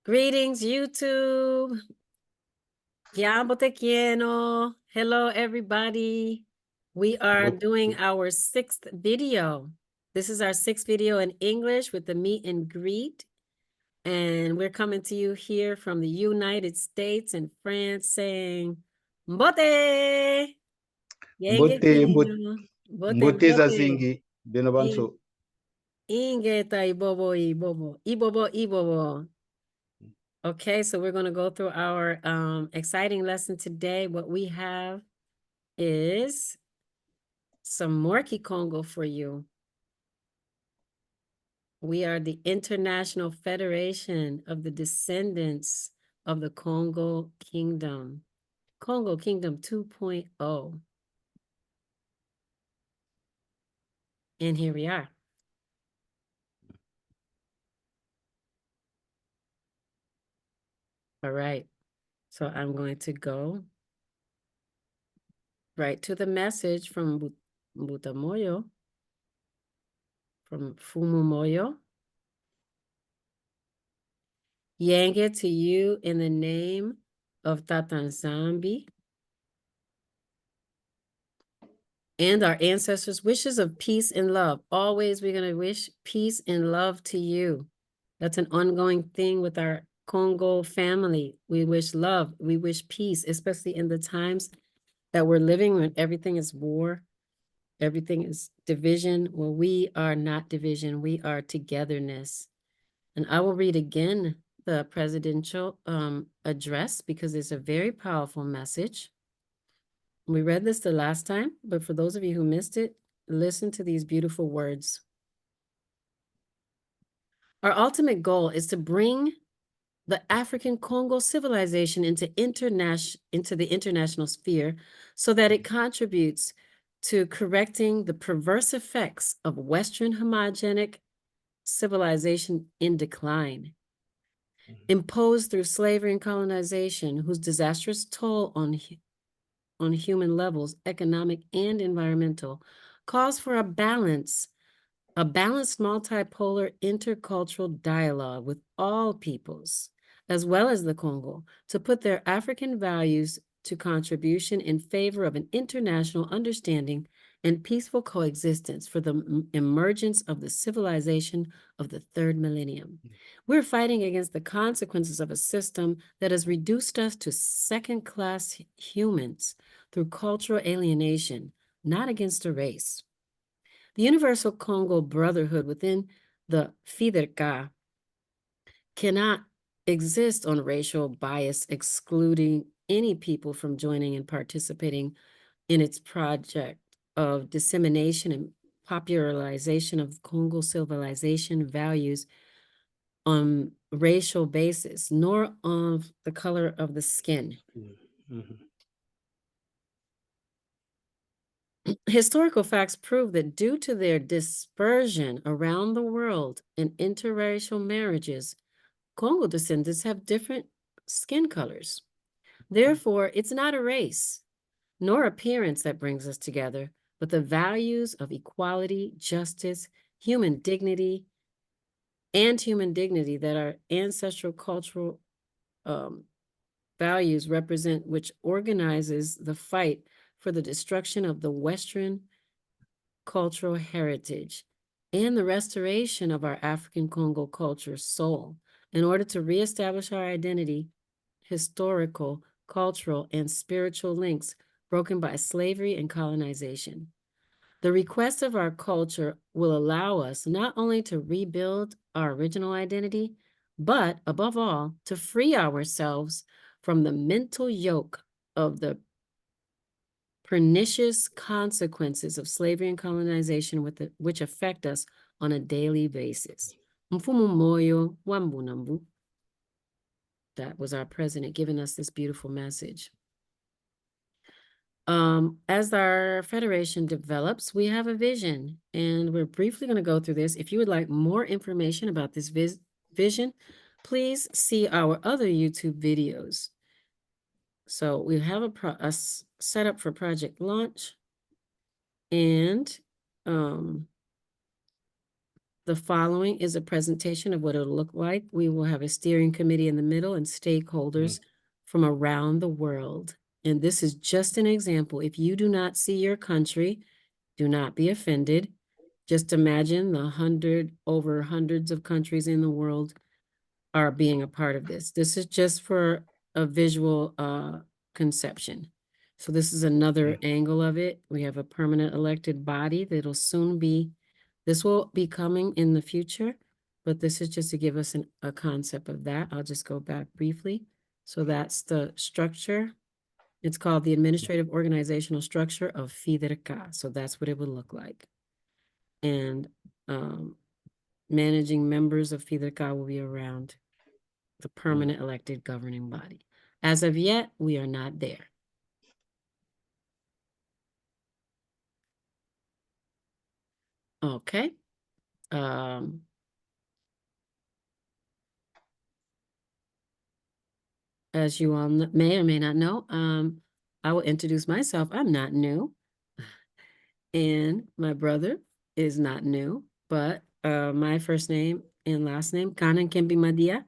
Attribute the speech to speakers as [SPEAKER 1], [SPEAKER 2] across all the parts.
[SPEAKER 1] Greetings, YouTube. Hello, everybody. We are doing our 6th video. This is our 6th video in English with the meet and greet. And we're coming to you here from the United States and France saying, Mbote!
[SPEAKER 2] Mbote zazingi bino bantu.
[SPEAKER 1] Ingeta ibobo ibobo. Ibobo ibobo. Okay, so we're going to go through our exciting lesson today. What we have is some more KIKONGO for you. We are the International Federation of the Descendants of the Kongo Kingdom. Kongo Kingdom 2.0. And here we are. All right. So I'm going to go right to the message from Mbutamoyo, from Fumumoyo. Yanga to you in the name of Tatanzambi and our ancestors' wishes of peace and love. Always we're going to wish peace and love to you. That's an ongoing thing with our Kongo family. We wish love. We wish peace, especially in the times that we're living when everything is war, everything is division. Well, we are not division. We are togetherness. And I will read again the presidential address because it's a very powerful message. We read this the last time, but for those of you who missed it, listen to these beautiful words. Our ultimate goal is to bring the African Congo civilization into the international sphere so that it contributes to correcting the perverse effects of Western homogenic civilization in decline, imposed through slavery and colonization, whose disastrous toll on human levels, economic and environmental, calls for a balanced multipolar intercultural dialogue with all peoples, as well as the Congo, to put their African values to contribution in favor of an international understanding and peaceful coexistence for the emergence of the civilization of the 3rd millennium. We're fighting against the consequences of a system that has reduced us to second-class humans through cultural alienation, not against a race. The Universal Congo Brotherhood within the FIDRK cannot exist on racial bias, excluding any people from joining and participating in its project of dissemination and popularization of Congo civilization values on racial basis, nor of the color of the skin. Historical facts prove that due to their dispersion around the world in interracial marriages, Kongo descendants have different skin colors. Therefore, it's not a race, nor appearance that brings us together, but the values of equality, justice, human dignity that our ancestral cultural values represent, which organizes the fight for the destruction of the Western cultural heritage and the restoration of our African Congo culture soul in order to reestablish our identity, historical, cultural, and spiritual links broken by slavery and colonization. The request of our culture will allow us not only to rebuild our original identity, but above all, to free ourselves from the mental yoke of the pernicious consequences of slavery and colonization which affect us on a daily basis. Mfumu moyo wambunambu. That was our president giving us this beautiful message. As our federation develops, we have a vision, and we're briefly going to go through this. If you would like more information about this vision, please see our other YouTube videos. So we have a setup for project launch, and The following is a presentation of what it'll look like. We will have a steering committee in the middle and stakeholders from around the world. And this is just an example. If you do not see your country, do not be offended. Just imagine the over hundreds of countries in the world are being a part of this. This is just for a visual conception. So this is another angle of it. We have a permanent elected body that'll soon be, this will be coming in the future, but this is just to give us a concept of that. I'll just go back briefly. So that's the structure. It's called the administrative organizational structure of FIDRK. So that's what it would look like. And managing members of FIDRK will be around the permanent elected governing body. As of yet, we are not there. Okay. As you all may or may not know, I will introduce myself. I'm not new. And my brother is not new, but my first name and last name, Kanan Kempi Madia,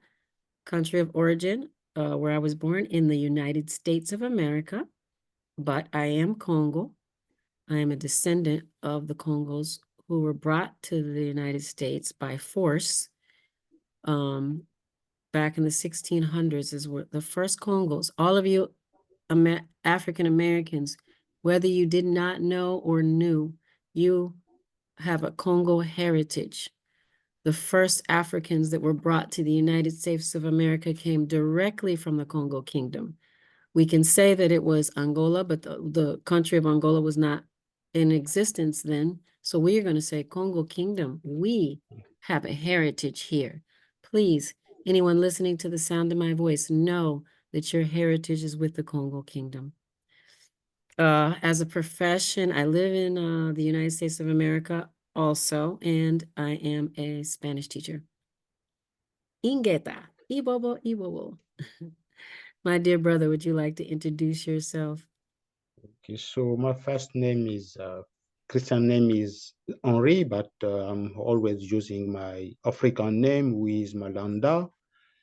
[SPEAKER 1] country of origin, where I was born in the United States of America, but I am Kongo. I am a descendant of the Congos who were brought to the United States by force. Back in the 1600s is where the first Congos, all of you African Americans, whether you did not know or knew, you have a Congo heritage. The first Africans that were brought to the United States of America came directly from the Kongo Kingdom. We can say that it was Angola, but the country of Angola was not in existence then. So we are going to say Kongo Kingdom. We have a heritage here. Please, anyone listening to the sound of my voice, know that your heritage is with the Kongo Kingdom. As a profession, I live in the United States of America also, and I am a Spanish teacher. Ingeta, ibobo, ibobo. My dear brother, would you like to introduce yourself?
[SPEAKER 2] Okay, so my first name is, Christian name is Henri, but I'm always using my African name, who is Malanda.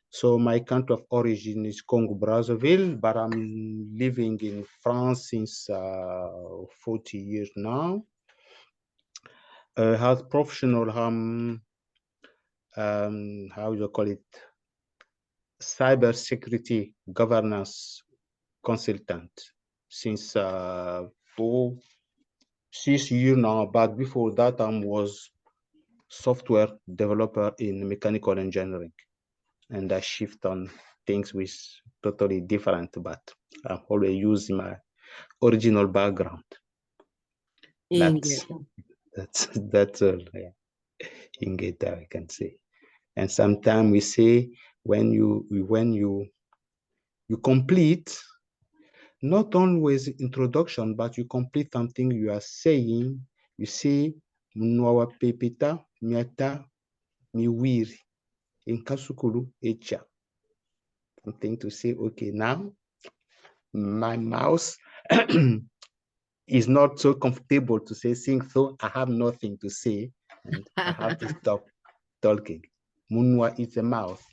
[SPEAKER 2] So my country of origin is Congo Brazzaville, but I'm living in France since 40 years now. As professional, how do you call it? Cybersecurity governance consultant since 6 years now. But before that, I was software developer in mechanical engineering, and I shift on things with totally different, but I always use my original background. That's all. Yeah. In guitar, I can say. And sometimes we say when you complete, not always introduction, but you complete something you are saying, you say mnwawa pepeta miata miwiri in kasukulu echa. Something to say, okay, now my mouse is not so comfortable to say things, so I have nothing to say and I have to stop talking. Munwa is a mouth.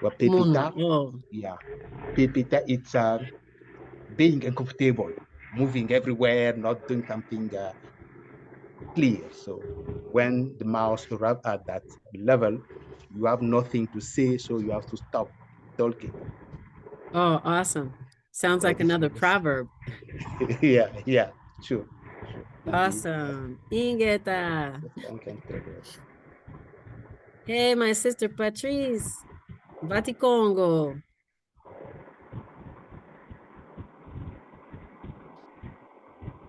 [SPEAKER 2] Well, pepita, yeah, pepita, it's being uncomfortable, moving everywhere, not doing something clear. So when the mouse arrives at that level, you have nothing to say, so you have to stop talking.
[SPEAKER 1] Oh, awesome. Sounds like another proverb.
[SPEAKER 2] Yeah, sure.
[SPEAKER 1] Awesome. Ingeta. Hey, my sister Patrice. Vati Congo.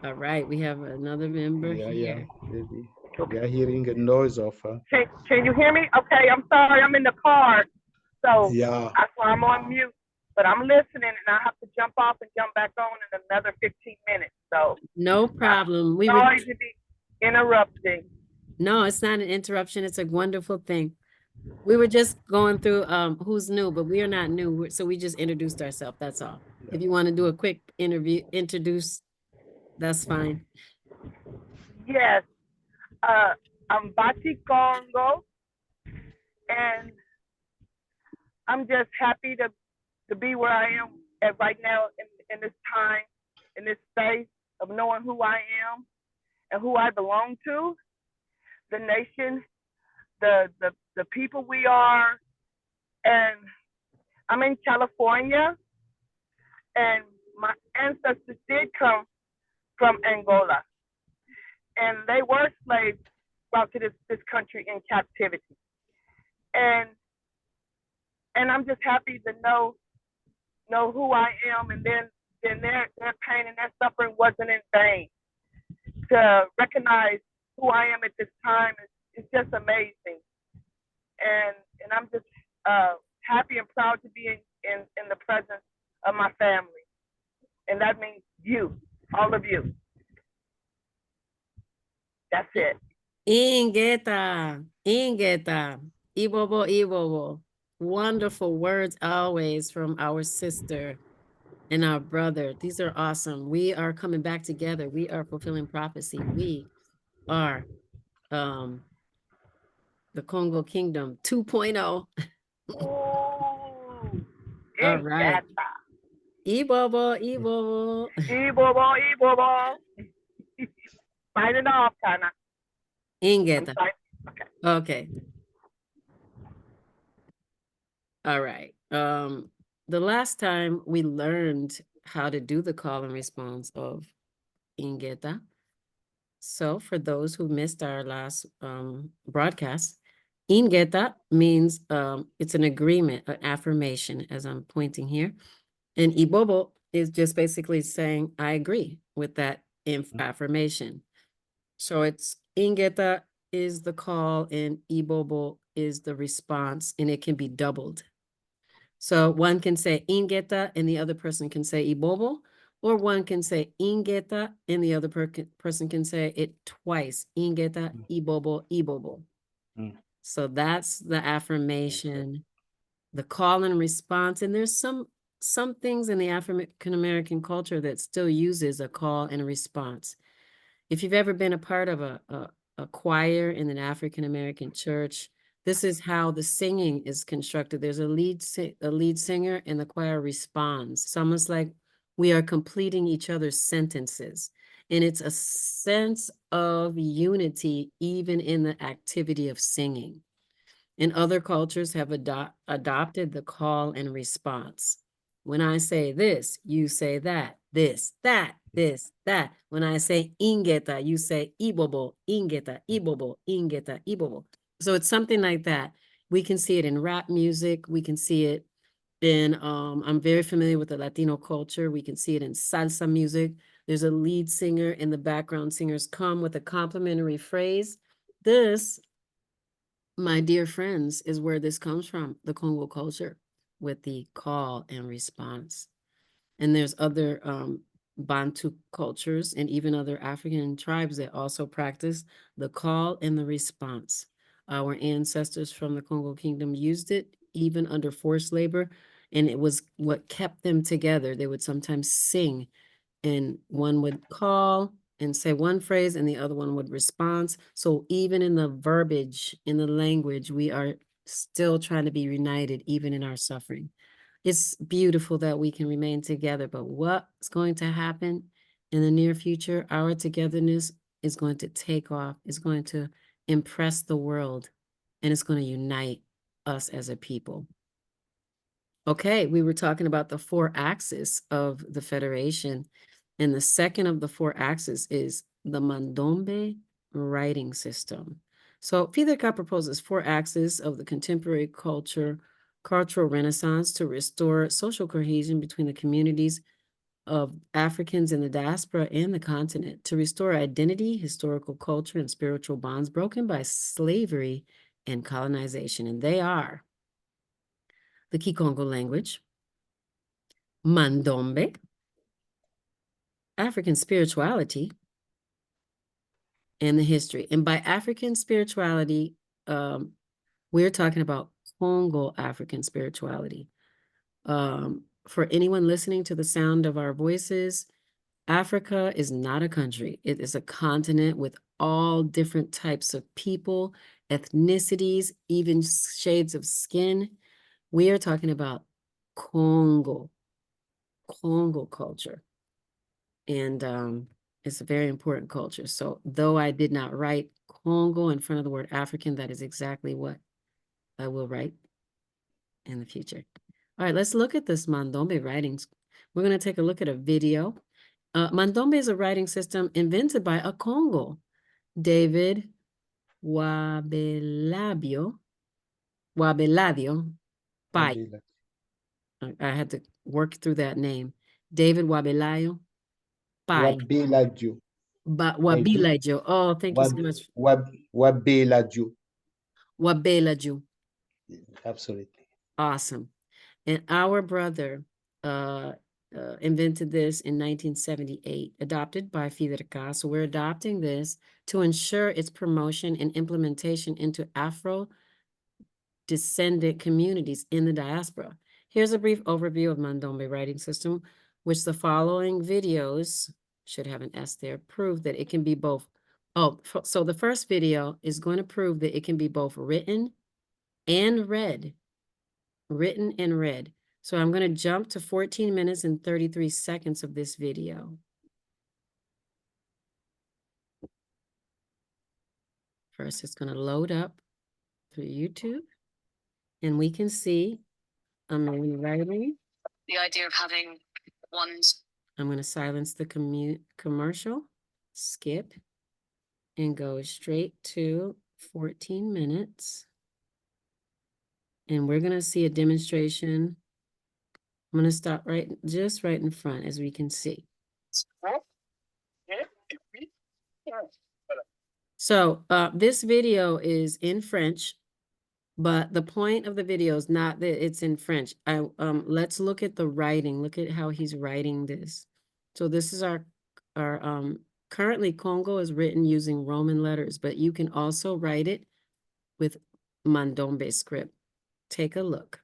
[SPEAKER 1] All right, we have another member here.
[SPEAKER 2] Maybe. We are hearing a noise of.
[SPEAKER 3] Can you hear me? Okay, I'm sorry, I'm in the car, so
[SPEAKER 2] yeah,
[SPEAKER 3] that's why I'm on mute. But I'm listening, and I have to jump off and jump back on in another 15 minutes. So
[SPEAKER 1] no problem.
[SPEAKER 3] Sorry to be interrupting.
[SPEAKER 1] No, it's not an interruption. It's a wonderful thing. We were just going through who's new, but we are not new, so we just introduced ourselves. That's all. Yeah. If you want to do a quick introduce, that's fine.
[SPEAKER 3] Yes, I'm Vati Congo. And I'm just happy to be where I am at right now in this time, in this space of knowing who I am and who I belong to, the nation, the people we are. And I'm in California, and my ancestors did come from Angola, and they were slaves brought to this country in captivity. And I'm just happy to know who I am, and then their pain and their suffering wasn't in vain. To recognize who I am at this time is just amazing, and I'm just happy and proud to be in the presence of my family, and that means you, all of you. That's it.
[SPEAKER 1] Ingeta, Ibobo. Wonderful words always from our sister and our brother. These are awesome. We are coming back together. We are fulfilling prophecy. We are the Kongo Kingdom 2.0.
[SPEAKER 3] Ooh,
[SPEAKER 1] All right. Ibobo.
[SPEAKER 3] Ibobo. Sign it off, Tana.
[SPEAKER 1] Ingeta.
[SPEAKER 3] Okay.
[SPEAKER 1] All right. The last time we learned how to do the call and response of Ingeta. So for those who missed our last broadcast, Ingeta means it's an agreement, an affirmation, as I'm pointing here. And Ibobo is just basically saying, I agree with that affirmation. So it's Ingeta is the call and Ibobo is the response, and it can be doubled. So one can say Ingeta and the other person can say Ibobo, or one can say Ingeta and the other person can say it twice. Ingeta, Ibobo. So that's the affirmation, the call and response. And there's some things in the African American culture that still uses a call and a response. If you've ever been a part of a choir in an African American church, this is how the singing is constructed. There's a lead singer, and the choir responds. It's almost like we are completing each other's sentences. And it's a sense of unity, even in the activity of singing. And other cultures have adopted the call and response. When I say this, you say that, this, that, this, that. When I say Ingeta, you say Ibobo, Ingeta, Ibobo, Ingeta, Ibobo. So it's something like that. We can see it in rap music. We can see it in, I'm very familiar with the Latino culture. We can see it in salsa music. There's a lead singer and the background singers come with a complimentary phrase. This, my dear friends, is where this comes from, the Kongo culture, with the call and response. And there's other Bantu cultures and even other African tribes that also practice the call and the response. Our ancestors from the Kongo Kingdom used it even under forced labor, and it was what kept them together. They would sometimes sing, and one would call and say one phrase and the other one would respond. So even in the verbiage, in the language, we are still trying to be united, even in our suffering. It's beautiful that we can remain together, but what's going to happen in the near future? Our togetherness is going to take off. It's going to impress the world, and it's going to unite us as a people. Okay, we were talking about the 4 axes of the Federation, and the second of the 4 axes is the Mandombe writing system. So FIDRK proposes 4 axes of the contemporary cultural renaissance to restore social cohesion between the communities of Africans in the diaspora and the continent, to restore identity, historical culture, and spiritual bonds broken by slavery and colonization. And they are the KIKONGO language, Mandombe, African spirituality, and the history. And by African spirituality, we're talking about Kongo African spirituality. For anyone listening to the sound of our voices, Africa is not a country. It is a continent with all different types of people, ethnicities, even shades of skin. We are talking about Kongo culture. And it's a very important culture. So though I did not write Kongo in front of the word African, that is exactly what I will write in the future. All right, let's look at this Mandombe writings. We're going to take a look at a video. Mandombe is a writing system invented by a Kongo, David Wabeladio Pai. I had to work through that name. David Wabelayo Pai.
[SPEAKER 2] Wabeladio.
[SPEAKER 1] Wabeladio. Oh, thank you so much.
[SPEAKER 2] Wabeladio.
[SPEAKER 1] Wabeladio.
[SPEAKER 2] Absolutely.
[SPEAKER 1] Awesome. And our brother invented this in 1978, adopted by FIDRK. So we're adopting this to ensure its promotion and implementation into Afro-descendant communities in the diaspora. Here's a brief overview of Mandombe writing system, which the following videos, should have an S there, prove that it can be both. Oh, so the first video is going to prove that it can be both written and read. Written and read. So I'm going to jump to 14 minutes and 33 seconds of this video. First, it's going to load up through YouTube, and we can see I'm writing.
[SPEAKER 4] The idea of having one's.
[SPEAKER 1] I'm going to silence the commercial, skip, and go straight to 14 minutes. And we're going to see a demonstration. I'm going to stop just right in front, as we can see. So this video is in French, but the point of the video is not that it's in French. Let's look at the writing. Look at how he's writing this. So this is our currently Kongo is written using Roman letters, but you can also write it with Mandombe script. Take a look.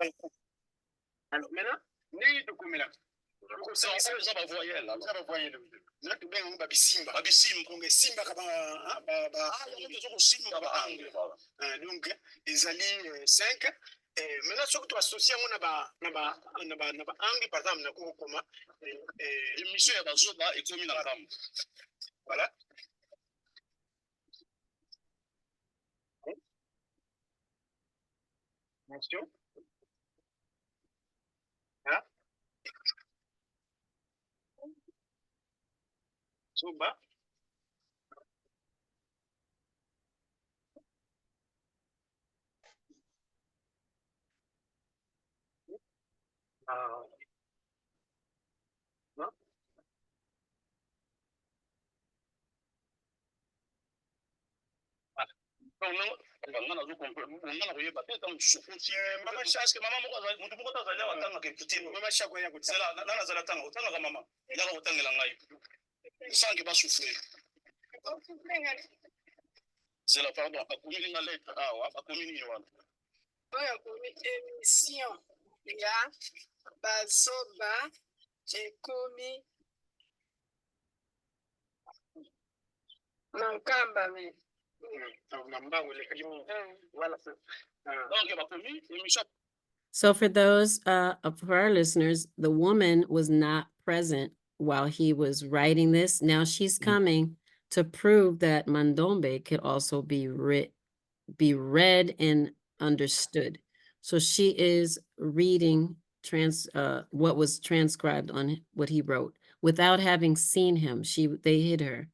[SPEAKER 5] Maintenant, ce que tu associes na ba angi par exemple na ko koma émission ya bazoba ekomi na ngambo. Voilà. Attention. Hein? Zoba. Non?
[SPEAKER 6] Émission ya bazoba ekomi na nkamba me.
[SPEAKER 1] So for those for our listeners, the woman was not present while he was writing this. Now she's coming to prove that Mandombe could also be read and understood. So she is reading what was transcribed on what he wrote without having seen him. They hid her.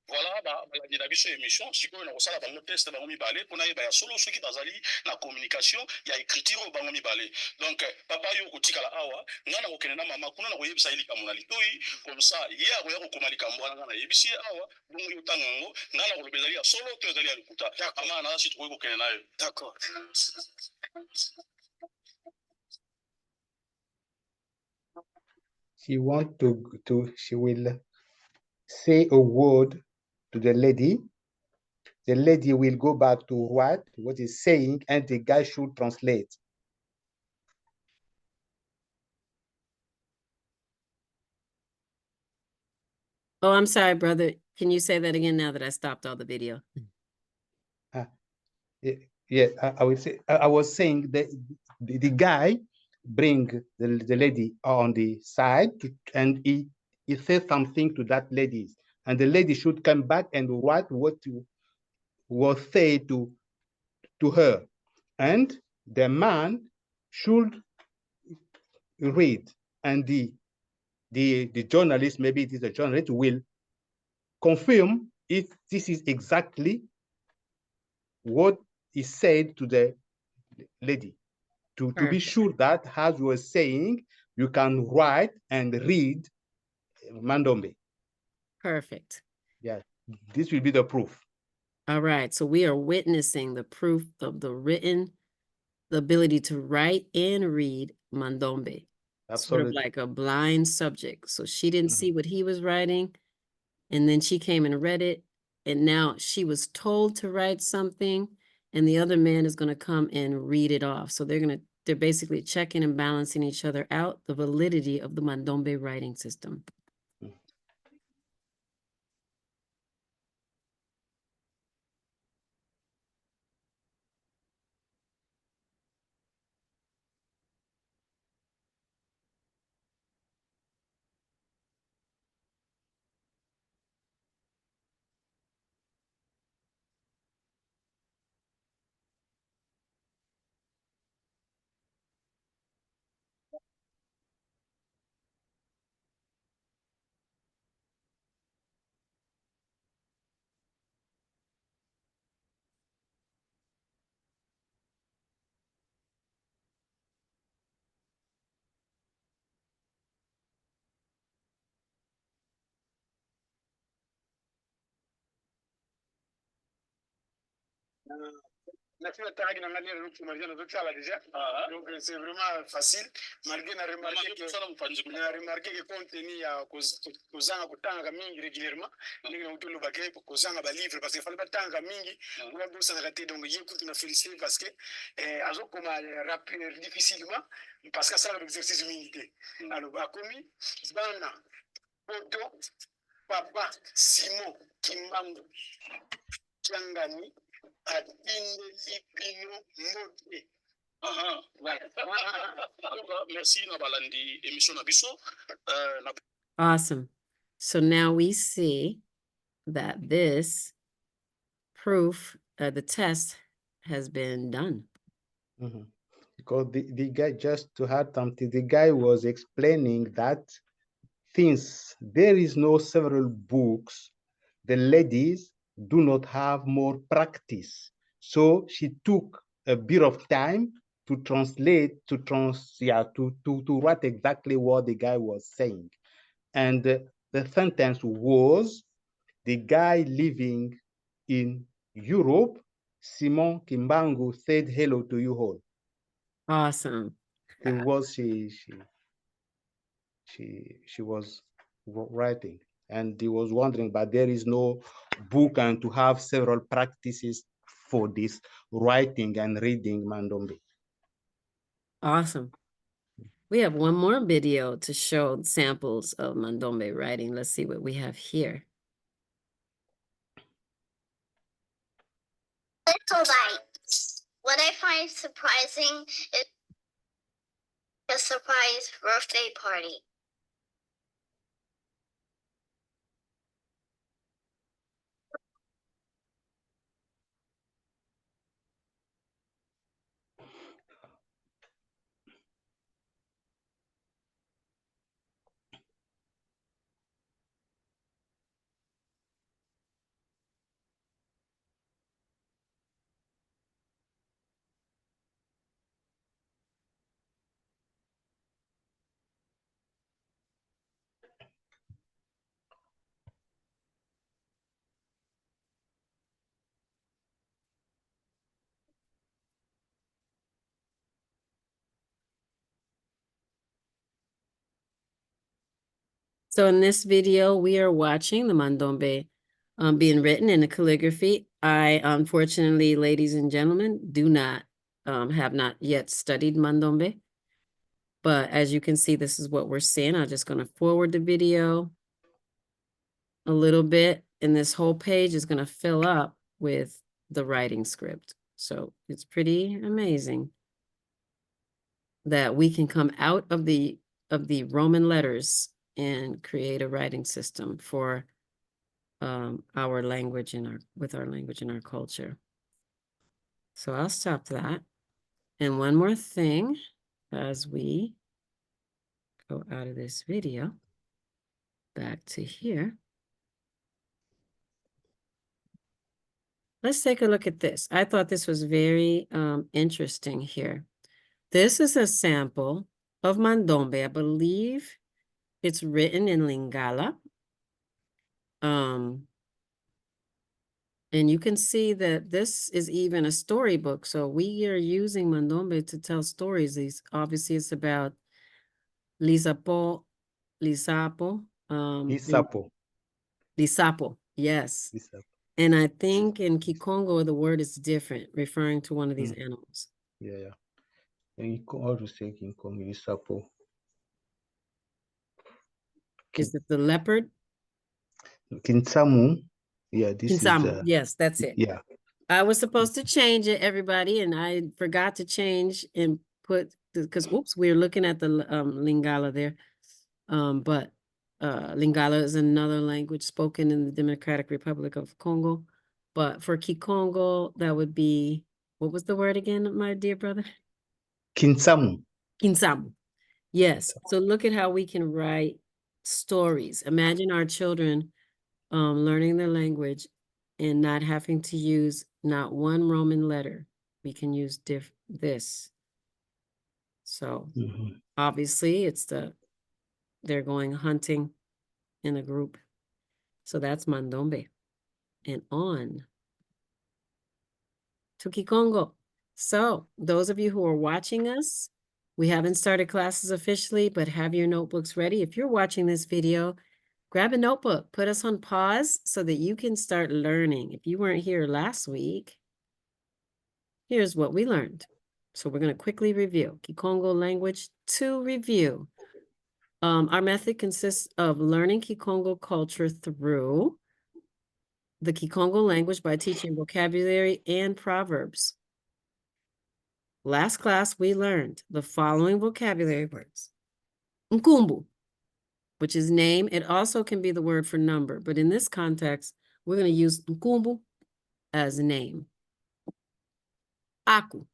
[SPEAKER 5] Voilà, balandela biso émission sikoyo na kosala bango test bango mibale mpona yeba ya solo soki bazali na communication ya écriture oyo bango mibale. Donc papa yo kotikala awa nga na kokende na mama kuna na koyebisa ye likambo na litoi comme ça ye akoya kokoma likambo wana nga na yebisi ye awa bongo yo tanga yango nga na koloba ezali ya solo to ezali ya lokuta ama na asi tokoki kokende na yo. D'accord.
[SPEAKER 2] She will say a word to the lady. The lady will go back to what is saying, and the guy should translate.
[SPEAKER 1] Oh, I'm sorry, brother. Can you say that again now that I stopped all the video?
[SPEAKER 2] Yeah, I would say I was saying that the guy bring the lady on the side and he says something to that lady, and the lady should come back and write what was said to her, and the man should read, and the journalist, maybe it is a journalist, will confirm if this is exactly what is said to the lady. To be
[SPEAKER 1] Perfect.
[SPEAKER 2] sure that, as you were saying, you can write and read Mandombe.
[SPEAKER 1] Perfect.
[SPEAKER 2] Yeah, this will be the proof.
[SPEAKER 1] All right. So we are witnessing the proof of the ability to write and read Mandombe. Sort of
[SPEAKER 2] Absolutely.
[SPEAKER 1] like a blind subject. So she didn't see what he was writing, and then she came and read it, and now she was told to write something, and the other man is going to come and read it off. So they're basically checking and balancing each other out, the validity of the Mandombe writing system.
[SPEAKER 6] La fille a qui n'a rien déjà. Donc c'est vraiment facile. Malgré na remarqué que compte tenu à kozanga kutanga mingi régulièrement, ndenge na utulu bakay kozanga ba livre parce que fallait batanga mingi on a besoin de rater donc il écoute na féliciter parce que azo comme rapide difficilement parce que ça l'exercice mingi. Alors ba komi bana poto papa Simon Kimbangu Kiangani
[SPEAKER 5] Merci na balandi émission na biso.
[SPEAKER 1] Awesome. So now we see that this proof, the test has been done.
[SPEAKER 2] Because the guy, just to add something, the guy was explaining that since there is no several books, the ladies do not have more practice. So she took a bit of time to translate, to write exactly what the guy was saying. And the sentence was, the guy living in Europe, Simon Kimbangu, said hello to you all.
[SPEAKER 1] Awesome.
[SPEAKER 2] It was she was writing, and he was wondering, but there is no book and to have several practices for this writing and reading Mandombe.
[SPEAKER 1] Awesome. We have one more video to show samples of Mandombe writing. Let's see what we have here.
[SPEAKER 7] Little light. What I find surprising is a surprise birthday party.
[SPEAKER 1] So in this video, we are watching the Mandombe being written in the calligraphy. I, unfortunately, ladies and gentlemen, have not yet studied Mandombe. But as you can see, this is what we're seeing. I'm just going to forward the video. a little bit, and this whole page is going to fill up with the writing script. So it's pretty amazing that we can come out of the Roman letters and create a writing system for our language and with our language and our culture. So I'll stop that. And one more thing as we go out of this video, back to here. Let's take a look at this. I thought this was very interesting here. This is a sample of Mandombe. I believe it's written in Lingala. And you can see that this is even a storybook. So we are using Mandombe to tell stories. Obviously, it's about Lisapo, Lisapo.
[SPEAKER 2] Lisapo.
[SPEAKER 1] Lisapo, yes.
[SPEAKER 2] Lisapo.
[SPEAKER 1] And I think in Kikongo, the word is different, referring to one of these animals.
[SPEAKER 2] Yeah. And you can also say Kinkongo, Lisapo.
[SPEAKER 1] Is it the leopard?
[SPEAKER 2] Kinsamu. Yeah, this
[SPEAKER 1] Kinsamu.
[SPEAKER 2] is
[SPEAKER 1] Yes, that's it.
[SPEAKER 2] Yeah.
[SPEAKER 1] I was supposed to change it, everybody, and I forgot to change and put, because oops, we're looking at the Lingala there. But Lingala is another language spoken in the Democratic Republic of Congo. But for Kikongo, that would be, what was the word again, my dear brother?
[SPEAKER 2] Kinsamu.
[SPEAKER 1] Kinsamu. Yes. So look at how we can write stories. Imagine our children learning the language and not having to use not one Roman letter. We can use this. So obviously it's they're going hunting in a group. So that's Mandombe. And on to Kikongo. So those of you who are watching us, we haven't started classes officially, but have your notebooks ready. If you're watching this video, grab a notebook, put us on pause so that you can start learning. If you weren't here last week, here's what we learned. So we're going to quickly review. Kikongo language to review. Our method consists of learning Kikongo culture through the Kikongo language by teaching vocabulary and proverbs. Last class, we learned the following vocabulary words. Nkumbu, which is name. It also can be the word for number, but in this context, we're going to use nkumbu as name. Aku,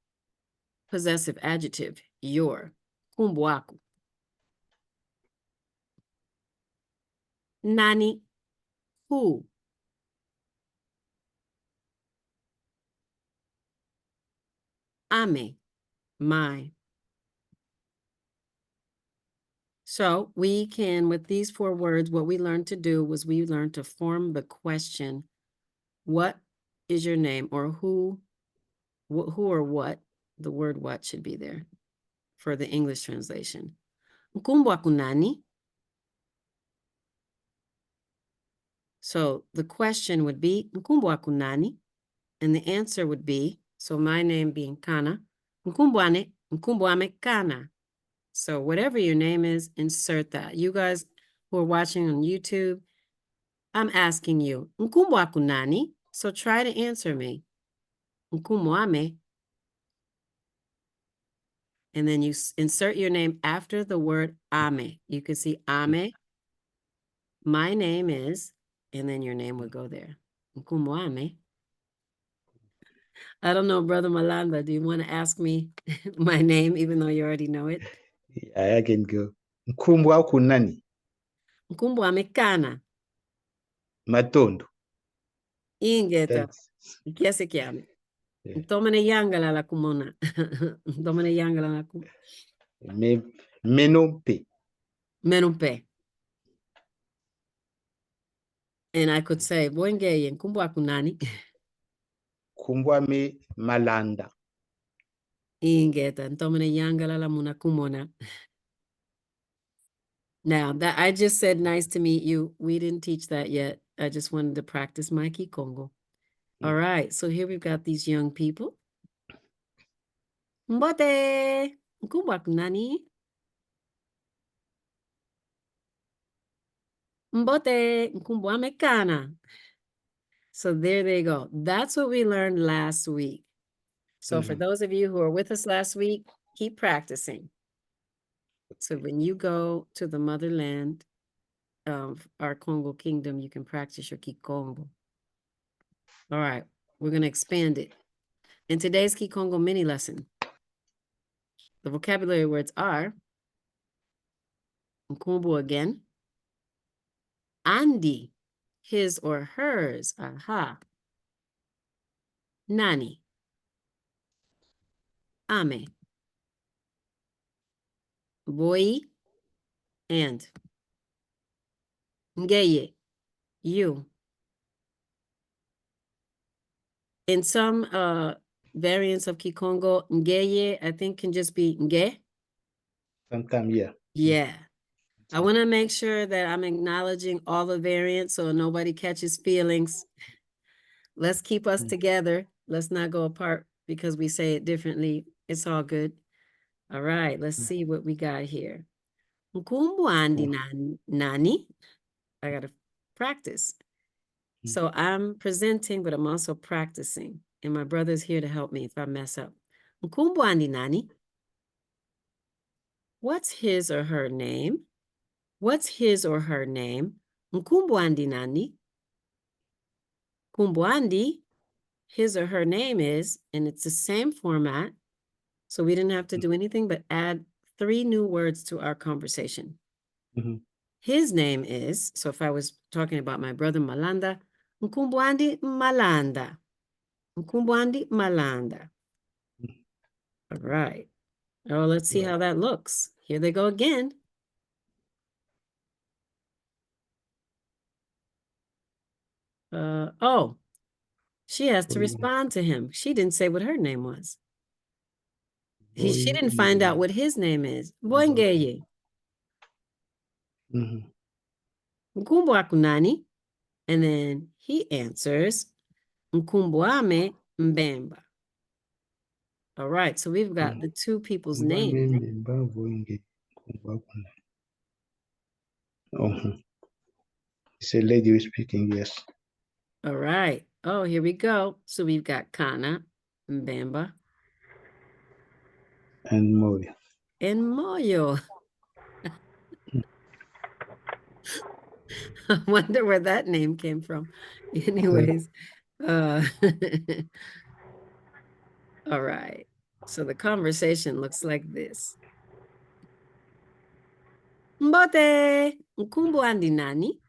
[SPEAKER 1] possessive adjective, your. Kumbu aku. Nani, who. Ame, my. So we can, with these 4 words, what we learned to do was we learned to form the question, what is your name, or who or what, the word what should be there for the English translation. Nkumbu aku nani? So the question would be, Nkumbu aku nani? And the answer would be, so my name being Kana, Nkumbu ame Kana. So whatever your name is, insert that. You guys who are watching on YouTube, I'm asking you, Nkumbu aku nani? So try to answer me. Nkumbu ame. And then you insert your name after the word ame. You can see ame. My name is, and then your name would go there. Nkumbu ame. I don't know, Brother Malanda, do you want to ask me my name, even though you already know it?
[SPEAKER 2] I can go. Nkumbu aku nani?
[SPEAKER 1] Nkumbu ame Kana.
[SPEAKER 2] Matondo.
[SPEAKER 1] Ingeta. Kiasi kiame. Ntomene yangala la kumona. Ntomene yangala la kumona.
[SPEAKER 2] Menompe.
[SPEAKER 1] Menompe. And I could say, Boingeye, Nkumbu aku nani?
[SPEAKER 2] Kumbu ame Malanda.
[SPEAKER 1] Ingeta. Ntomene yangala la muna kumona. Now, that I just said, nice to meet you. We didn't teach that yet. I just wanted to practice my Kikongo. All right, so here we've got these young people. Mbote, Nkumbu aku nani? Mbote, nkumbu amekana. So there they go. That's what we learned last week. So for those of you who are with us last week, keep practicing. So when you go to the motherland of our Kongo Kingdom, you can practice your KIKONGO. All right, we're going to expand it. In today's KIKONGO mini lesson, the vocabulary words are nkumbu again, andi, his or hers, aha, nani, ame, boy, and ngeye, you. In some variants of KIKONGO, ngeye, I think can just be nge.
[SPEAKER 2] Sometimes, yeah.
[SPEAKER 1] Yeah. I want to make sure that I'm acknowledging all the variants so nobody catches feelings. Let's keep us together. Let's not go apart because we say it differently. It's all good. All right, let's see what we got here. Nkumbu andi nani. I got to practice. So I'm presenting, but I'm also practicing. And my brother's here to help me if I mess up. Nkumbu andi nani. What's his or her name? What's his or her name? Nkumbu andi nani. Kumbuandi, his or her name is, and it's the same format. So we didn't have to do anything but add 3 new words to our conversation. His name is, so if I was talking about my brother Malanda, Nkumbuandi Malanda. Nkumbuandi Malanda. All right. Oh, let's see how that looks. Here they go again. Oh, she has to respond to him. She didn't say what her name was. She didn't find out what his name is. Boingeye. Nkumbu nani? And then he answers, Nkumbuame Mbemba. All right, so we've got the 2 people's names.
[SPEAKER 2] It's a lady who's speaking, yes.
[SPEAKER 1] All right. Oh, here we go. So we've got Kana, Mbemba,
[SPEAKER 2] And Moya.
[SPEAKER 1] and Moyo. I wonder where that name came from. Anyways, all right. So the conversation looks like this. Mbote, Nkumbu andi nani?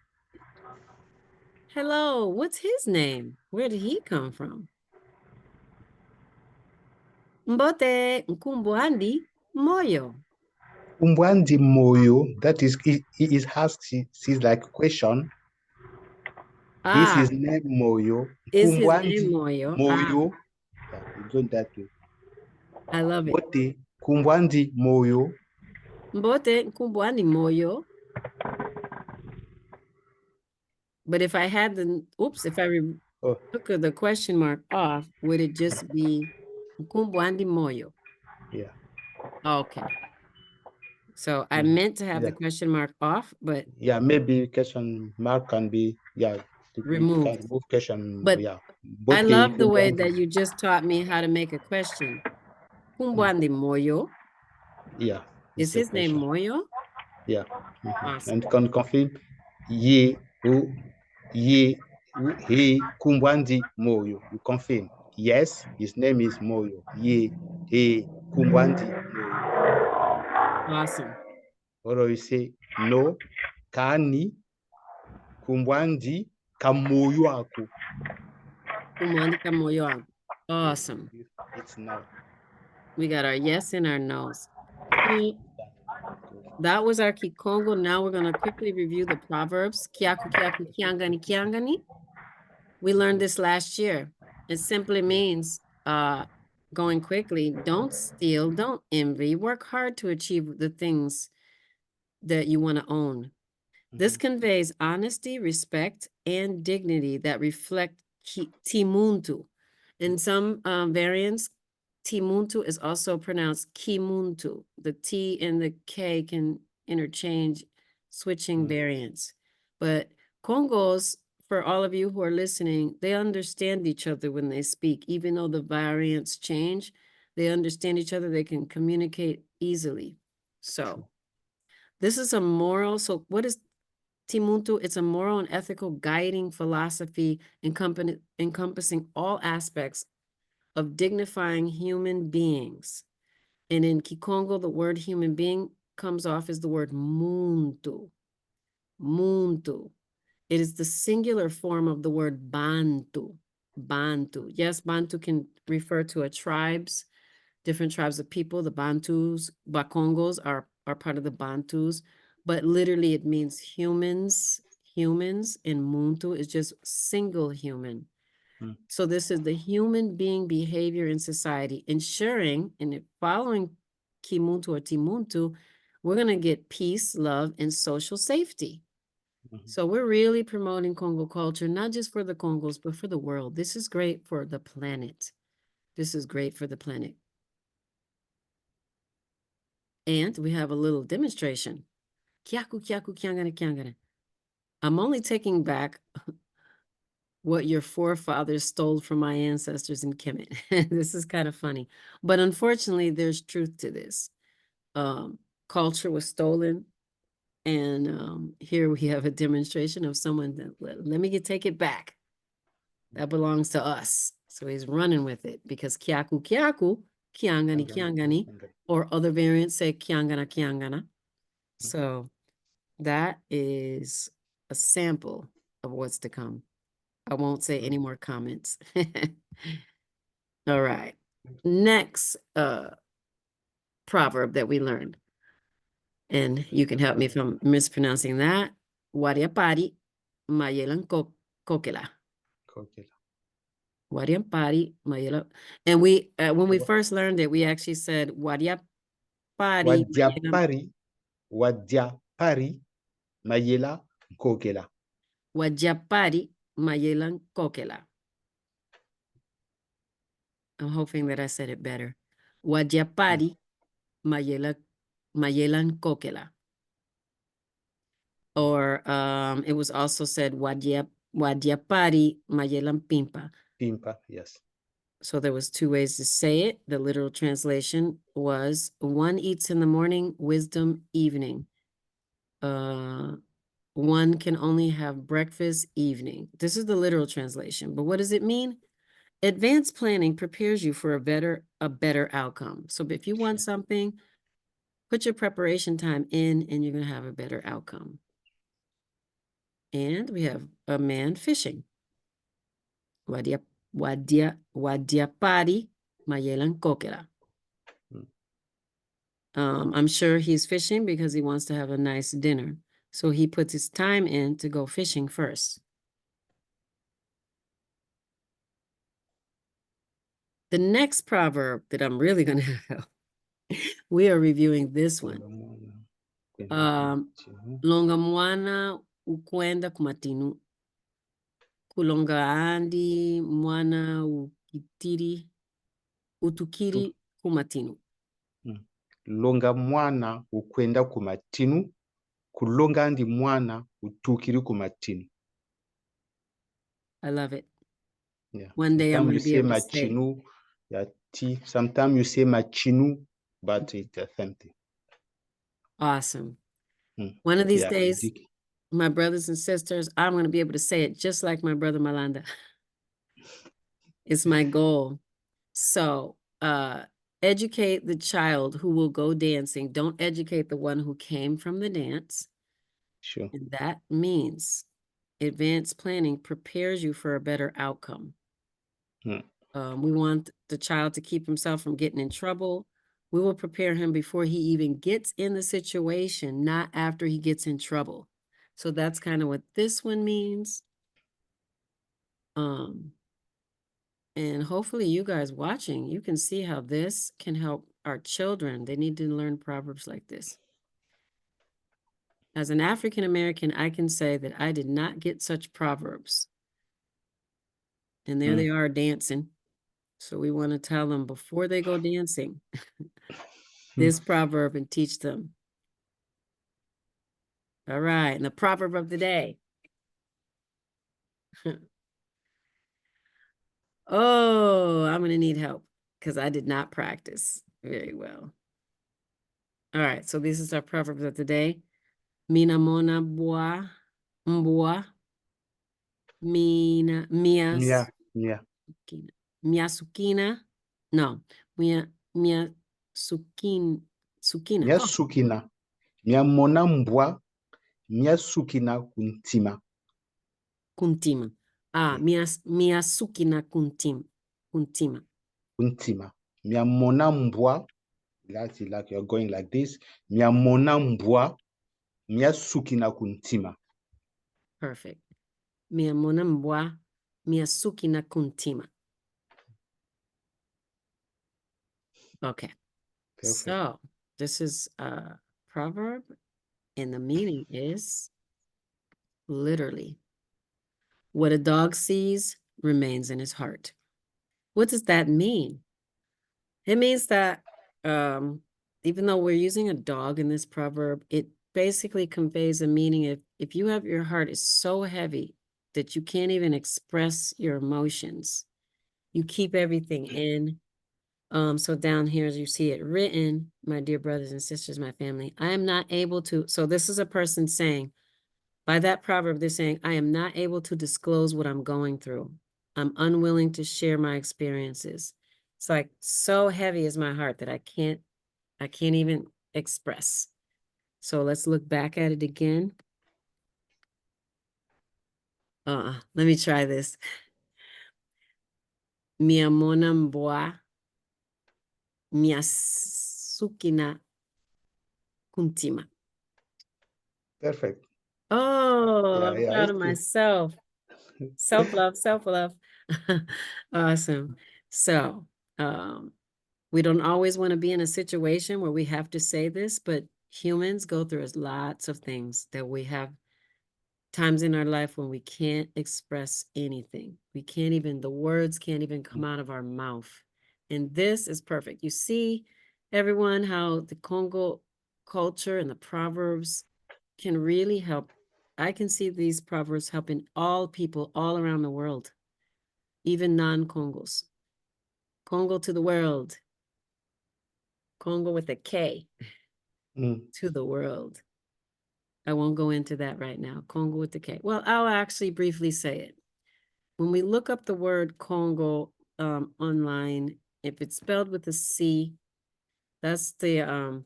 [SPEAKER 1] Hello, what's his name? Where did he come from? Mbote, Nkumbu andi Moyo.
[SPEAKER 2] Umbwandi Moyo, that is, he is asked, she's like a question. Is his name Moyo?
[SPEAKER 1] Is his name Moyo?
[SPEAKER 2] Moyo. Yeah, we go that way.
[SPEAKER 1] I love it.
[SPEAKER 2] Mbote, Kumbwandi Moyo.
[SPEAKER 1] Mbote, Nkumbu andi Moyo. But if I had the, if I took the question mark off, would it just be Nkumbu andi Moyo?
[SPEAKER 2] Yeah.
[SPEAKER 1] Okay. So I meant to have the question mark off, but
[SPEAKER 2] yeah, maybe question mark can be
[SPEAKER 1] removed.
[SPEAKER 2] Can move question,
[SPEAKER 1] but
[SPEAKER 2] yeah.
[SPEAKER 1] I love the way that you just taught me how to make a question. Kumbwandi Moyo.
[SPEAKER 2] Yeah.
[SPEAKER 1] Is his name Moyo?
[SPEAKER 2] Yeah.
[SPEAKER 1] Awesome.
[SPEAKER 2] And can confirm he Kumbwandi Moyo. You confirm. Yes, his name is Moyo. He Kumbwandi Moyo.
[SPEAKER 1] Awesome.
[SPEAKER 2] Or we say no, Kani Kumbwandi Kamoyo Aku.
[SPEAKER 1] Kumbwandi Kamoyo Aku. Awesome.
[SPEAKER 2] It's now.
[SPEAKER 1] We got our yes and our no's. That was our KIKONGO. Now we're going to quickly review the proverbs. Kiaku, kiaku, kiangani, kiangani. We learned this last year. It simply means going quickly. Don't steal, don't envy. Work hard to achieve the things that you want to own. This conveys honesty, respect, and dignity that reflect timuntu. In some variants, timuntu is also pronounced kimuntu. The T and the K can interchange, switching variants. But Congos, for all of you who are listening, they understand each other when they speak. Even though the variants change, they understand each other. They can communicate easily. So this is a moral. So what is Timuntu? It's a moral and ethical guiding philosophy encompassing all aspects of dignifying human beings. And in Kikongo, the word human being comes off as the word muntu. Muntu. It is the singular form of the word Bantu. Bantu. Yes, Bantu can refer to different tribes of people. The Bantus, Bakongos are part of the Bantus, but literally it means humans, and Muntu is just single human. So this is the human being behavior in society, ensuring and following Kimuntu or Timuntu, we're going to get peace, love, and social safety. So we're really promoting Kongo culture, not just for the Congos, but for the world. This is great for the planet. This is great for the planet. And we have a little demonstration. Kyaku, kyaku, kyangana, kyangana. I'm only taking back what your forefathers stole from my ancestors in Kemet. This is kind of funny. But unfortunately, there's truth to this. Culture was stolen. And here we have a demonstration of someone that, let me take it back. That belongs to us. So he's running with it because kyaku kyaku, kyangani kyangani, or other variants say kyangana kyangana. So that is a sample of what's to come. I won't say any more comments. All right. Next proverb that we learned. And you can help me if I'm mispronouncing that. Wariapari, mayelan kokela. Wariapari, mayela. And we, when we first learned it, we actually said wariapari.
[SPEAKER 2] Wadiapari, mayela kokela.
[SPEAKER 1] Wadiapari, mayelan kokela. I'm hoping that I said it better. Wadiapari, mayelan kokela. Or it was also said wadiapari mayelan pimpa.
[SPEAKER 2] Pimpa, yes.
[SPEAKER 1] So there was two ways to say it. The literal translation was one eats in the morning, wisdom evening. One can only have breakfast evening. This is the literal translation. But what does it mean? Advanced planning prepares you for a better outcome. So if you want something, put your preparation time in and you're going to have a better outcome. And we have a man fishing. Wadiapari mayelan kokela. I'm sure he's fishing because he wants to have a nice dinner. So he puts his time in to go fishing first. The next proverb that I'm really going to have, we are reviewing this one. Longa mwana ukwenda kumatinu. Kulonga andi mwana utukiri kumatinu.
[SPEAKER 2] Longa mwana ukwenda kumatinu. Kulonga andi mwana utukiri kumatinu.
[SPEAKER 1] I love it.
[SPEAKER 2] Yeah.
[SPEAKER 1] One day I'm going to be able to say
[SPEAKER 2] machinu, sometimes you say machinu, but it's empty.
[SPEAKER 1] Awesome. One of these days, my brothers and sisters, I'm going to be able to say it just like my brother Malanda. It's my goal. So educate the child who will go dancing. Don't educate the one who came from the dance.
[SPEAKER 2] Sure.
[SPEAKER 1] And that means advanced planning prepares you for a better outcome. We want the child to keep himself from getting in trouble. We will prepare him before he even gets in the situation, not after he gets in trouble. So that's kind of what this one means. And hopefully you guys watching, you can see how this can help our children. They need to learn proverbs like this. As an African American, I can say that I did not get such proverbs. And there they are dancing. So we want to tell them before they go dancing, this proverb and teach them. All right. And the proverb of the day. Oh, I'm going to need help because I did not practice very well. All right, so this is our proverbs of the day. Mina mona mbua, mina,
[SPEAKER 2] Mia, mia.
[SPEAKER 1] mia sukina, no, mia sukina.
[SPEAKER 2] Mia
[SPEAKER 1] Oh,
[SPEAKER 2] sukina. Mia mona mbua. Mia sukina kuntima.
[SPEAKER 1] kuntima. Ah, mia sukina kuntima.
[SPEAKER 2] Kuntima. Mia mona mbua. Like you're going like this. Mia mona mbua. Mia sukina kuntima.
[SPEAKER 1] Perfect. Mia mona mbua, mia sukina kuntima. Okay.
[SPEAKER 2] Perfect.
[SPEAKER 1] So this is a proverb, and the meaning is literally what a dog sees remains in his heart. What does that mean? It means that even though we're using a dog in this proverb, it basically conveys a meaning if you have your heart is so heavy that you can't even express your emotions, you keep everything in. So down here, as you see it written, my dear brothers and sisters, my family, I am not able to. So this is a person saying, by that proverb, they're saying, I am not able to disclose what I'm going through. I'm unwilling to share my experiences. It's like so heavy is my heart that I can't even express. So let's look back at it again. Let me try this. Mia mona mbua, mia sukina kuntima.
[SPEAKER 2] Perfect.
[SPEAKER 1] Oh,
[SPEAKER 2] Yeah,
[SPEAKER 1] I'm
[SPEAKER 2] yeah.
[SPEAKER 1] proud of myself. Self-love, self-love. Awesome. So, we don't always want to be in a situation where we have to say this, but humans go through lots of things that we have times in our life when we can't express anything. We can't even, the words can't even come out of our mouth. And this is perfect. You see, everyone, how the Kongo culture and the proverbs can really help. I can see these proverbs helping all people all around the world, even non-Congos. Kongo to the world. Kongo with a K to the world. I won't go into that right now. Kongo with the K. Well, I'll actually briefly say it. When we look up the word Kongo online, if it's spelled with a C, that's the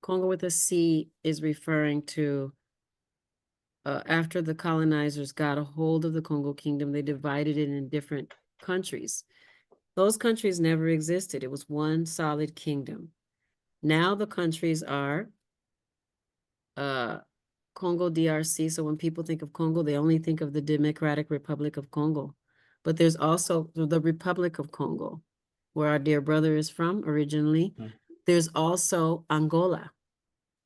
[SPEAKER 1] Kongo with a C is referring to after the colonizers got a hold of the Kongo Kingdom, they divided it in different countries. Those countries never existed. It was one solid kingdom. Now the countries are Congo DRC. So when people think of Congo, they only think of the Democratic Republic of Congo. But there's also the Republic of Congo, where our dear brother is from originally. There's also Angola.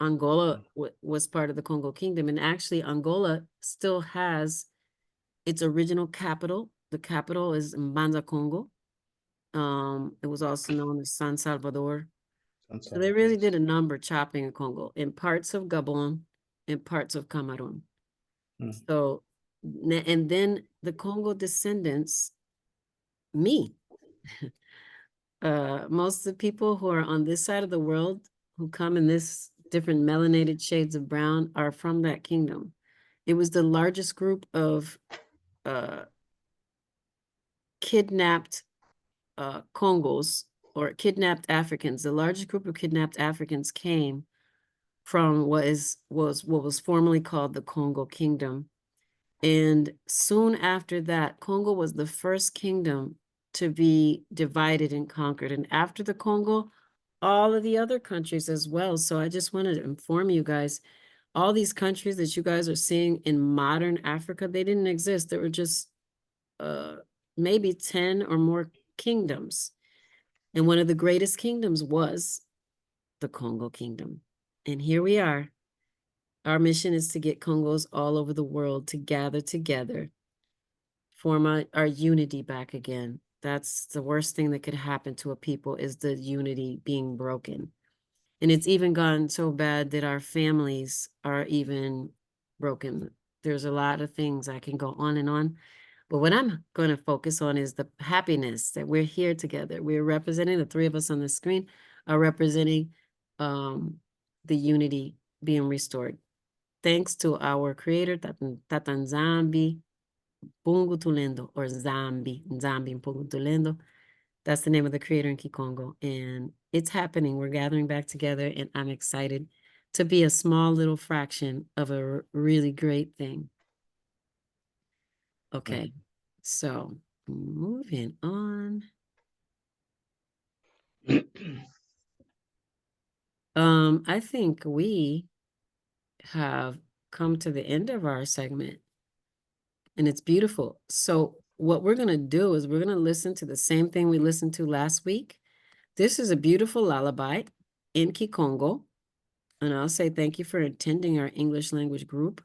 [SPEAKER 1] Angola was part of the Kongo Kingdom. And actually, Angola still has its original capital. The capital is Mbanza, Congo. It was also known as San Salvador. So they really did a number chopping in Congo, in parts of Gabon, in parts of Cameroon. So, and then the Kongo descendants, me, most of the people who are on this side of the world who come in this different melanated shades of brown are from that kingdom. It was the largest group of kidnapped Congos or kidnapped Africans. The largest group of kidnapped Africans came from what was formerly called the Kongo Kingdom. And soon after that, Congo was the first kingdom to be divided and conquered. And after the Congo, all of the other countries as well. So I just wanted to inform you guys, all these countries that you guys are seeing in modern Africa, they didn't exist. There were just maybe 10 or more kingdoms. And one of the greatest kingdoms was the Kongo Kingdom. And here we are. Our mission is to get Congos all over the world to gather together, form our unity back again. That's the worst thing that could happen to a people, is the unity being broken. And it's even gone so bad that our families are even broken. there's a lot of things I can go on and on. But what I'm going to focus on is the happiness that we're here together. We're representing, the three of us on the screen are representing the unity being restored. Thanks to our creator, Tatan Zambi Pungu Tulendo, or Zambi Pungu Tulendo. That's the name of the creator in Kikongo. And it's happening. We're gathering back together, and I'm excited to be a small little fraction of a really great thing. Okay, so moving on. I think we have come to the end of our segment, and it's beautiful. So what we're going to do is we're going to listen to the same thing we listened to last week. This is a beautiful lullaby in Kikongo, and I'll say thank you for attending our English language group,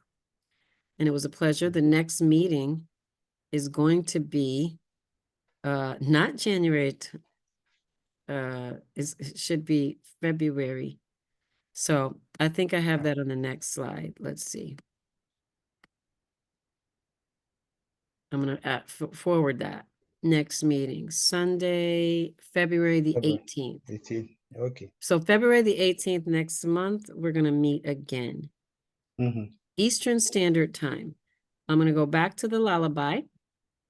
[SPEAKER 1] and it was a pleasure. The next meeting is going to be not January, it should be February. So I think I have that on the next slide. Let's see. I'm going to forward that. Next meeting, Sunday, February the 18th.
[SPEAKER 2] 18th. Okay.
[SPEAKER 1] So February the 18th next month, we're going to meet again. Eastern Standard Time. I'm going to go back to the lullaby.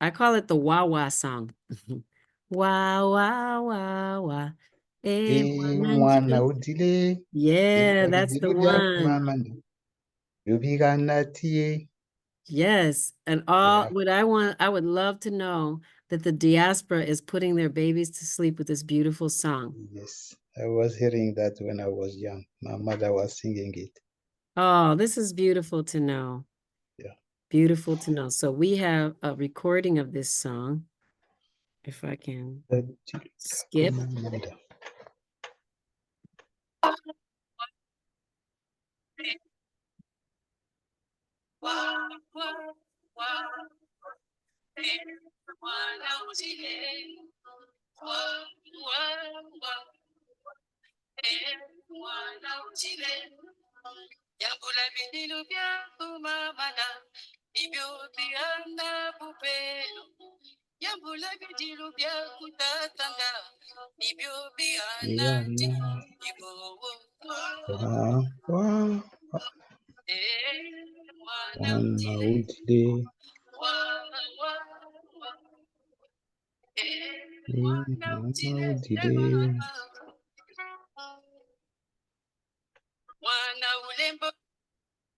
[SPEAKER 1] I call it the wah-wah song. Wah, wah, wah, wah. Yeah, that's the one. Yes, and all what I would love to know that the diaspora is putting their babies to sleep with this beautiful song.
[SPEAKER 2] Yes, I was hearing that when I was young. My mother was singing it.
[SPEAKER 1] Oh, this is beautiful to know.
[SPEAKER 2] Yeah.
[SPEAKER 1] Beautiful to know. So we have a recording of this song. If I can skip.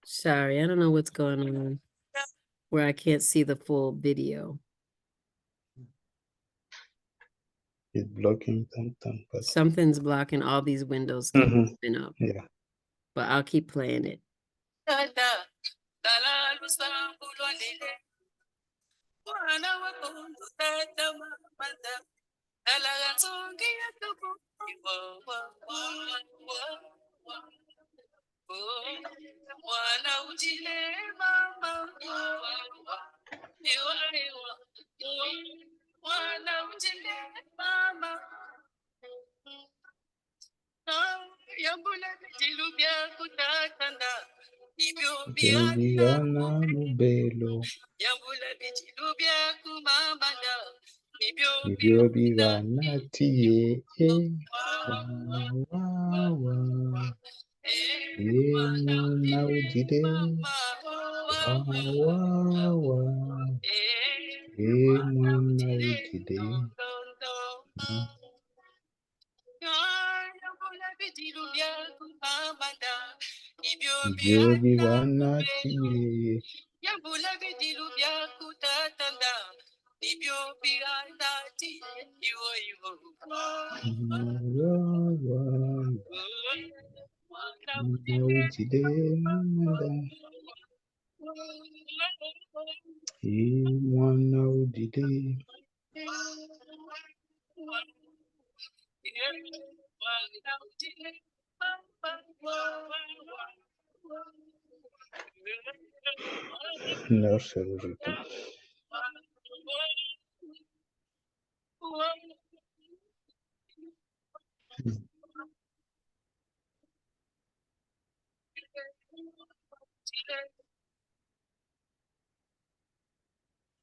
[SPEAKER 1] Sorry, I don't know what's going on where I can't see the full video.
[SPEAKER 2] It's blocking something. But...
[SPEAKER 1] something's blocking all these windows keep opening up.
[SPEAKER 2] Yeah.
[SPEAKER 1] But I'll keep playing it.
[SPEAKER 2] No, sorry.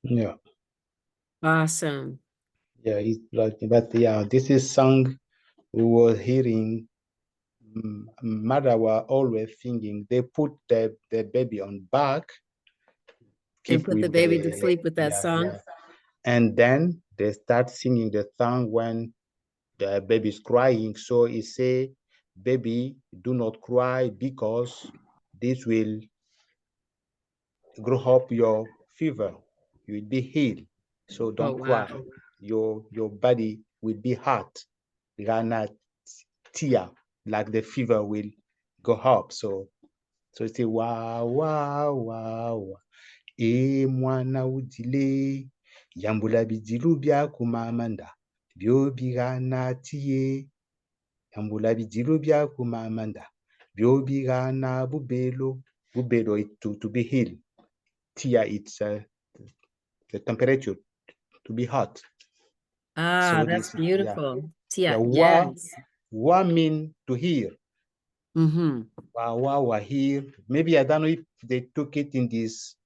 [SPEAKER 2] Yeah.
[SPEAKER 1] Awesome.
[SPEAKER 2] Yeah, but yeah, this is song we were hearing. Mother were always singing. They put the baby on back,
[SPEAKER 1] And
[SPEAKER 2] keep
[SPEAKER 1] put the
[SPEAKER 2] with
[SPEAKER 1] baby to sleep with that song.
[SPEAKER 2] yeah. And then they start singing the song when the baby is crying. So he say, baby, do not cry because this will grow up your fever. You will be healed. So don't cry.
[SPEAKER 1] Wow.
[SPEAKER 2] Your body will be hot. Gonna tear like the fever will go up. So it's a wow, wow, wow. E mwana udile yambula bidilu bya kumamanda byo bigana tiye yambula bidilu bya kumamanda byo bigana bubelo to be healed. Tia it's the temperature to be hot. So
[SPEAKER 1] That's
[SPEAKER 2] this
[SPEAKER 1] beautiful.
[SPEAKER 2] yeah,
[SPEAKER 1] Yes.
[SPEAKER 2] wa mean to hear. Wa here. Maybe I don't know if they took it in this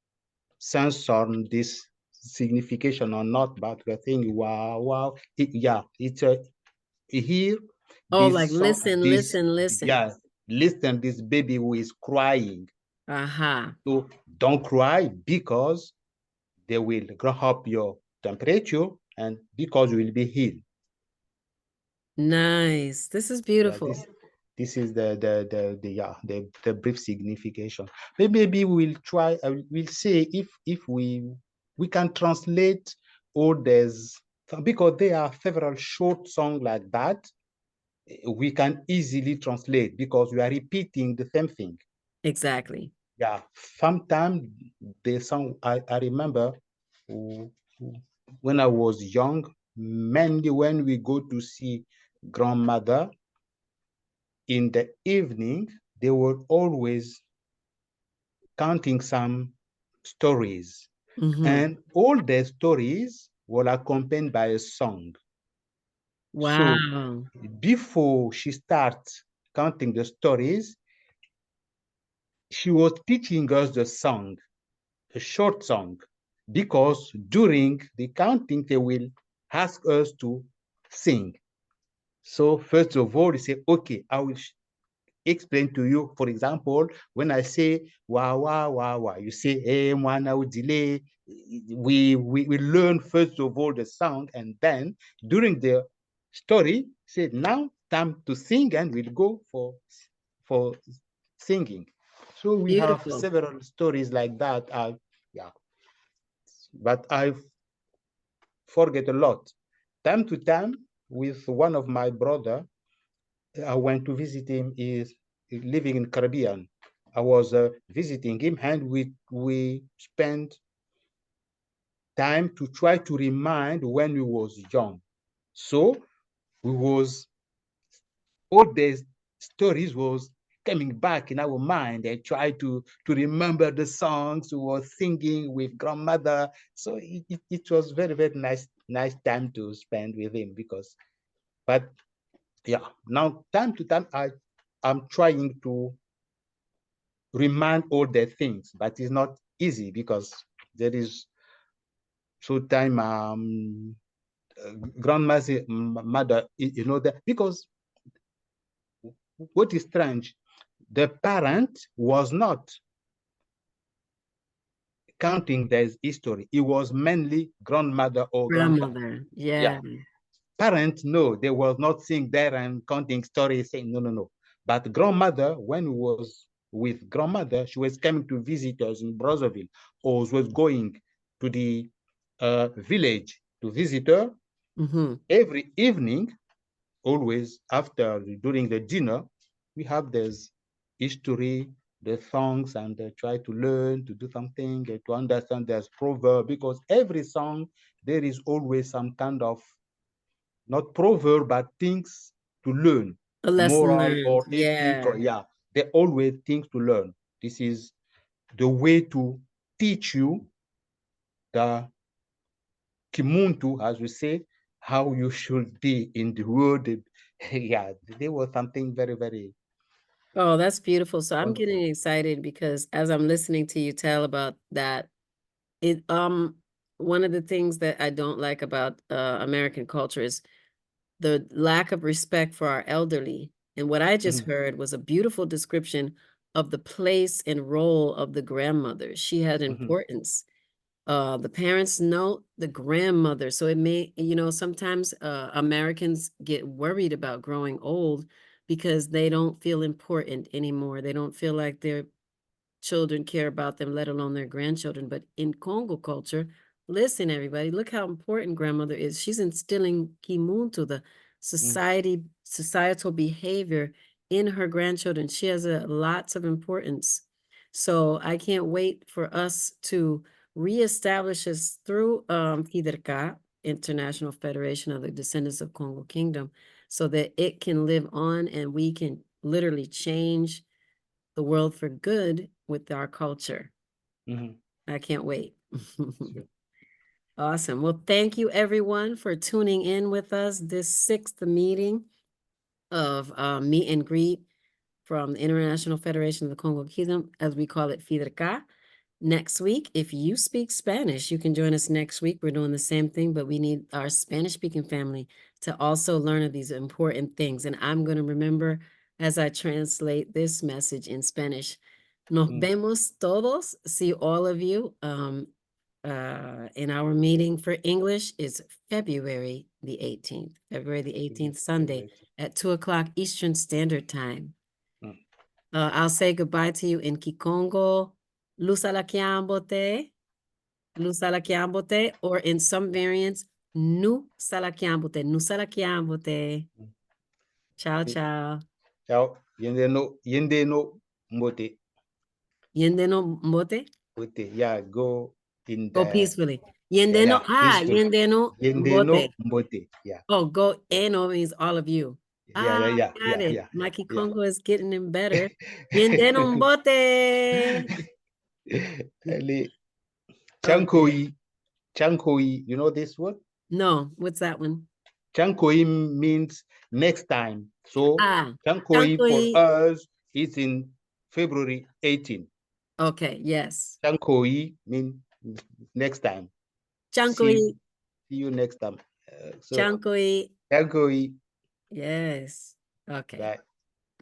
[SPEAKER 2] sense or this signification or not, but I think wow. It's a here.
[SPEAKER 1] Oh,
[SPEAKER 2] This
[SPEAKER 1] like
[SPEAKER 2] song,
[SPEAKER 1] listen.
[SPEAKER 2] yeah, listen. This baby who is crying.
[SPEAKER 1] Aha.
[SPEAKER 2] So don't cry because they will grow up your temperature and because you will be healed.
[SPEAKER 1] Nice. This is
[SPEAKER 2] Yeah,
[SPEAKER 1] beautiful.
[SPEAKER 2] this is the brief signification. Maybe we'll try. We'll see if we can translate all these, because there are several short songs like that. We can easily translate because we are repeating the same thing.
[SPEAKER 1] Exactly.
[SPEAKER 2] Yeah, sometimes the song I remember when I was young, mainly when we go to see grandmother in the evening, they were always counting some stories. And all the stories were accompanied by a song.
[SPEAKER 1] Wow.
[SPEAKER 2] So before she starts counting the stories, she was teaching us the song, a short song, because during the counting, they will ask us to sing. So first of all, they say, okay, I will explain to you. For example, when I say wa wa wa wa, you say eh mwana udile. We learn first of all the sound, and then during the story, say now time to sing, and we'll go for singing. So we have several stories like that. Yeah, but I forget a lot. Time to time, with one of my brother, I went to visit him. He's living in Caribbean. I was visiting him, and we spent time to try to remind when we was young. So we was all these stories was coming back in our mind and try to remember the songs we were singing with grandmother. So it was very nice time to spend with him but yeah, now time to time I'm trying to remind all the things, but it's not easy because there is so time grandma's mother, you know, that because what is strange, the parent was not counting their history. It was mainly grandmother or
[SPEAKER 1] grandmother. Yeah.
[SPEAKER 2] Parents, no, they were not sitting there and counting stories, saying no. But grandmother, when we was with grandmother, she was coming to visit us in Brazzaville, or was going to the village to visit her. Every evening, always after during the dinner, we have this history, the songs, and try to learn to do something to understand there's proverb, because every song there is always some kind of not proverb but things to learn,
[SPEAKER 1] a lesson
[SPEAKER 2] moral
[SPEAKER 1] learned.
[SPEAKER 2] or ethic, or they're always things to learn. This is the way to teach you the kimuntu, as we say, how you should be in the world. Yeah, there was something very
[SPEAKER 1] Oh, that's beautiful. So I'm
[SPEAKER 2] wonderful.
[SPEAKER 1] getting excited because as I'm listening to you tell about that, it one of the things that I don't like about American culture is the lack of respect for our elderly. And what I just heard was a beautiful description of the place and role of the grandmother. She had importance. The parents know the grandmother. So it may, you know, sometimes Americans get worried about growing old because they don't feel important anymore. They don't feel like their children care about them, let alone their grandchildren. But in Kongo culture, listen, everybody, look how important grandmother is. She's instilling kimuntu, the societal behavior in her grandchildren. She has lots of importance. So I can't wait for us to reestablish us through FIDRK, International Federation of the Descendants of Kongo Kingdom, so that it can live on and we can literally change the world for good with our culture. I can't wait. Awesome. Well, thank you everyone for tuning in with us this 6th meeting of meet and greet from the International Federation of the Kongo Kingdom, as we call it, FIDRK. Next week, if you speak Spanish, you can join us next week. We're doing the same thing, but we need our Spanish-speaking family to also learn of these important things. And I'm going to remember as I translate this message in Spanish. Nos vemos todos. See all of you in our meeting for English is February the 18th. February the 18th, Sunday at 2 o'clock Eastern Standard Time. I'll say goodbye to you in KIKONGO, Lusalakiambote, Lusalakiambote, or in some variants, Nu Salakiambote, Nusalakiambote. Ciao, ciao.
[SPEAKER 2] Ciao. Yende no mbote.
[SPEAKER 1] Yende no mbote?
[SPEAKER 2] Yeah, go in
[SPEAKER 1] Go
[SPEAKER 2] the
[SPEAKER 1] peacefully. Yende no,
[SPEAKER 2] peaceful.
[SPEAKER 1] yende no mbote.
[SPEAKER 2] Mbote. Yeah.
[SPEAKER 1] Oh, go eno means all of you.
[SPEAKER 2] Yeah.
[SPEAKER 1] Got it. My KIKONGO is getting in better. Yende no mbote.
[SPEAKER 2] Chankoi. Chankoi, you know this word?
[SPEAKER 1] No, what's that one?
[SPEAKER 2] Chankoi means next time. So Chankoi for us is in February 18.
[SPEAKER 1] Okay, yes.
[SPEAKER 2] Chankoi means next time.
[SPEAKER 1] Chankoi.
[SPEAKER 2] See you next time.
[SPEAKER 1] Chankoi.
[SPEAKER 2] Chankoi.
[SPEAKER 1] Yes. Okay.
[SPEAKER 2] Bye.